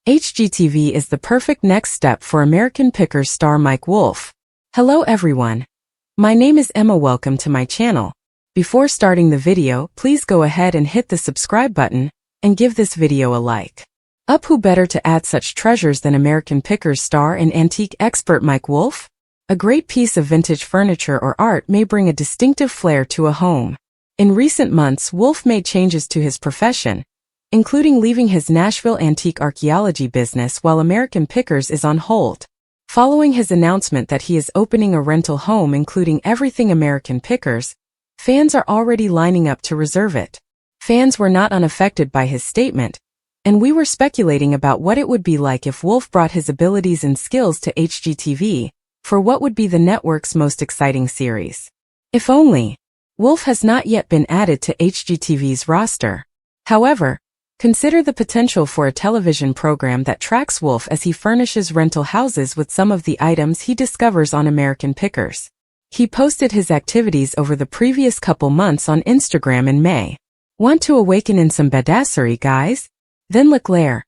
HGTV is the perfect next step for American Pickers star Mike Wolf. Hello everyone. My name is Emma. Welcome to my channel. Before starting the video, please go ahead and hit the subscribe button and give this video a like. Who better to add such treasures than American Pickers star and antique expert Mike Wolf? A great piece of vintage furniture or art may bring a distinctive flair to a home. In recent months, Wolf made changes to his profession, including leaving his Nashville antique archaeology business while American Pickers is on hold. Following his announcement that he is opening a rental home including everything American Pickers, fans are already lining up to reserve it. Fans were not unaffected by his statement, and we were speculating about what it would be like if Wolf brought his abilities and skills to HGTV for what would be the network's most exciting series. If only. Wolf has not yet been added to HGTV's roster. However, consider the potential for a television program that tracks Wolf as he furnishes rental houses with some of the items he discovers on American Pickers. He posted his activities over the previous couple months on Instagram in May. Want to awaken in some badassery, guys? Then LeClaire,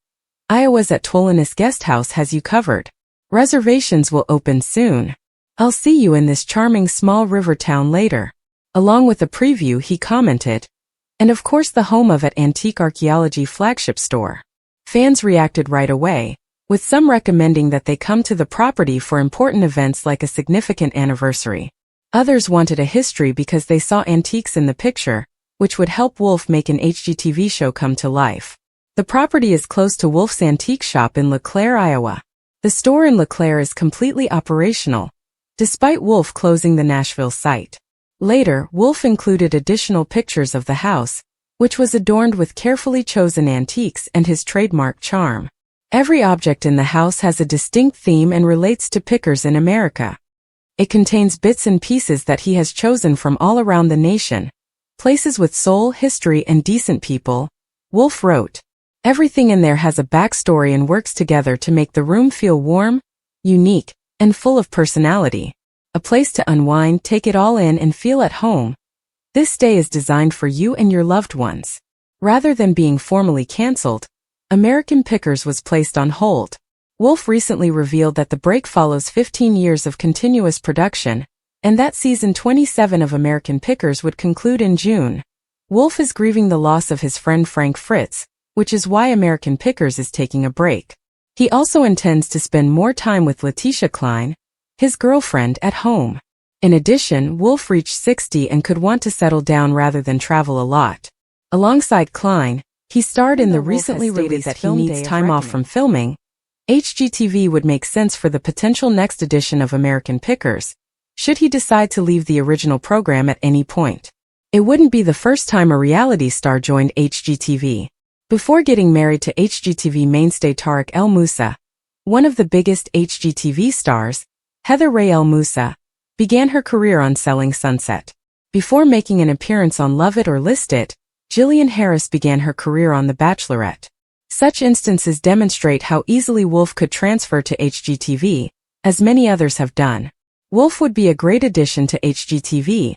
Iowa's at Twolinus Guesthouse has you covered. Reservations will open soon. I'll see you in this charming small river town later. Along with a preview, he commented, and of course the home of at Antique Archaeology flagship store. Fans reacted right away, with some recommending that they come to the property for important events like a significant anniversary. Others wanted a history because they saw antiques in the picture, which would help Wolf make an HGTV show come to life. The property is close to Wolf's antique shop in LeClaire, Iowa. The store in LeClaire is completely operational, despite Wolf closing the Nashville site. Later, Wolf included additional pictures of the house, which was adorned with carefully chosen antiques and his trademark charm. Every object in the house has a distinct theme and relates to Pickers in America. It contains bits and pieces that he has chosen from all around the nation, places with soul, history, and decent people. Wolf wrote, "Everything in there has a backstory and works together to make the room feel warm, unique, and full of personality. A place to unwind, take it all in, and feel at home. This stay is designed for you and your loved ones." Rather than being formally canceled, American Pickers was placed on hold. Wolf recently revealed that the break follows 15 years of continuous production, and that season 27 of American Pickers would conclude in June. Wolf is grieving the loss of his friend Frank Fritz, which is why American Pickers is taking a break. He also intends to spend more time with Letitia Klein, his girlfriend, at home. In addition, Wolf reached 60 and could want to settle down rather than travel a lot. Alongside Klein, he starred in the recently released that he needs time off from filming. HGTV would make sense for the potential next edition of American Pickers, should he decide to leave the original program at any point. It wouldn't be the first time a reality star joined HGTV. Before getting married to HGTV mainstay Tariq El Moussa, one of the biggest HGTV stars, Heather Ray El Moussa began her career on Selling Sunset. Before making an appearance on Love It or List It, Jillian Harris began her career on The Bachelorette. Such instances demonstrate how easily Wolf could transfer to HGTV, as many others have done. Wolf would be a great addition to HGTV,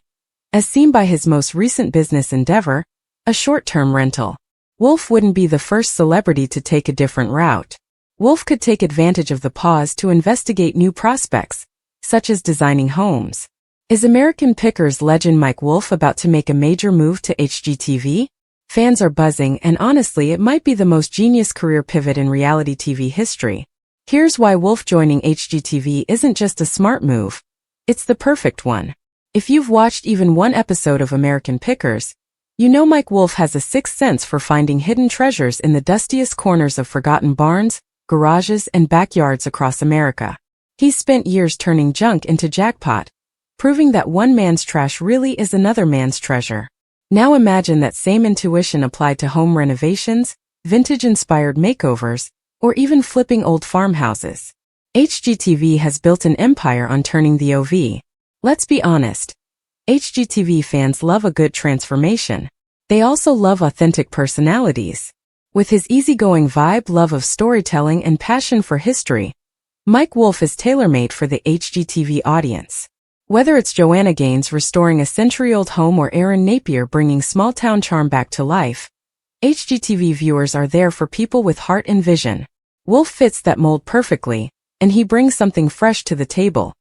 as seen by his most recent business endeavor, a short-term rental. Wolf wouldn't be the first celebrity to take a different route. Wolf could take advantage of the pause to investigate new prospects, such as designing homes. Is American Pickers legend Mike Wolf about to make a major move to HGTV? Fans are buzzing, and honestly it might be the most genius career pivot in reality TV history. Here's why Wolf joining HGTV isn't just a smart move, it's the perfect one. If you've watched even one episode of American Pickers, you know Mike Wolf has a sixth sense for finding hidden treasures in the dustiest corners of forgotten barns, garages, and backyards across America. He's spent years turning junk into jackpot, proving that one man's trash really is another man's treasure. Now imagine that same intuition applied to home renovations, vintage-inspired makeovers, or even flipping old farmhouses. HGTV has built an empire on turning the OV. Let's be honest, HGTV fans love a good transformation. They also love authentic personalities. With his easygoing vibe, love of storytelling, and passion for history, Mike Wolf is tailor-made for the HGTV audience. Whether it's Joanna Gaines restoring a century-old home or Aaron Napier bringing small-town charm back to life, HGTV viewers are there for people with heart and vision. Wolf fits that mold perfectly, and he brings something fresh to the table.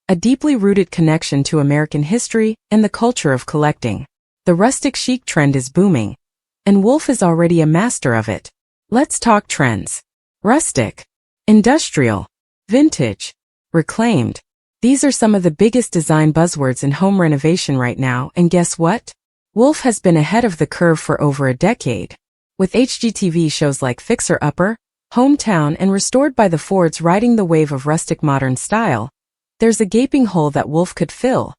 A deeply rooted connection to American history and the culture of collecting. The rustic chic trend is booming, and Wolf is already a master of it. Let's talk trends. Rustic, industrial, vintage, reclaimed. These are some of the biggest design buzzwords in home renovation right now, and guess what? Wolf has been ahead of the curve for over a decade. With HGTV shows like Fixer Upper, Hometown, and Restored by the Fords riding the wave of rustic modern style, there's a gaping hole that Wolf could fill.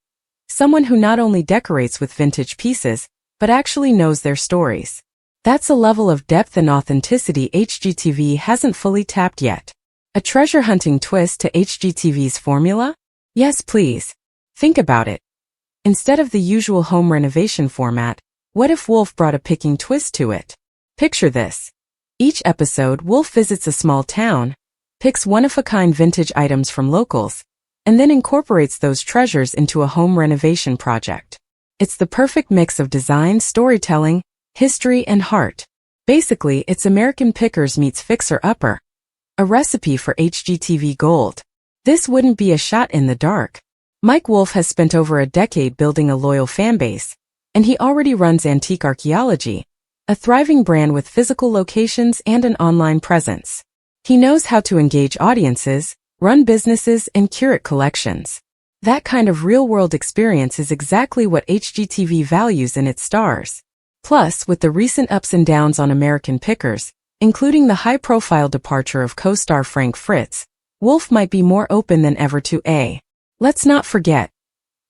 Someone who not only decorates with vintage pieces, but actually knows their stories. That's a level of depth and authenticity HGTV hasn't fully tapped yet. A treasure hunting twist to HGTV's formula? Yes, please. Think about it. Instead of the usual home renovation format, what if Wolf brought a picking twist to it? Picture this. Each episode, Wolf visits a small town, picks one-of-a-kind vintage items from locals, and then incorporates those treasures into a home renovation project. It's the perfect mix of design, storytelling, history, and heart. Basically, it's American Pickers meets Fixer Upper. A recipe for HGTV gold. This wouldn't be a shot in the dark. Mike Wolf has spent over a decade building a loyal fanbase, and he already runs Antique Archaeology, a thriving brand with physical locations and an online presence. He knows how to engage audiences, run businesses, and curate collections. That kind of real-world experience is exactly what HGTV values in its stars. Plus, with the recent ups and downs on American Pickers, including the high-profile departure of co-star Frank Fritz, Wolf might be more open than ever to A. Let's not forget,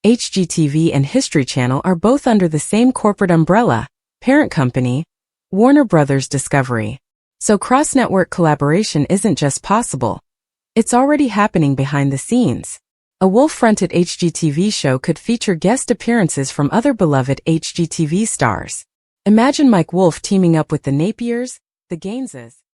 HGTV and History Channel are both under the same corporate umbrella, parent company, Warner Brothers Discovery. So cross-network collaboration isn't just possible. It's already happening behind the scenes. A Wolf-fronted HGTV show could feature guest appearances from other beloved HGTV stars. Imagine Mike Wolf teaming up with the Napiers, the Gaineses,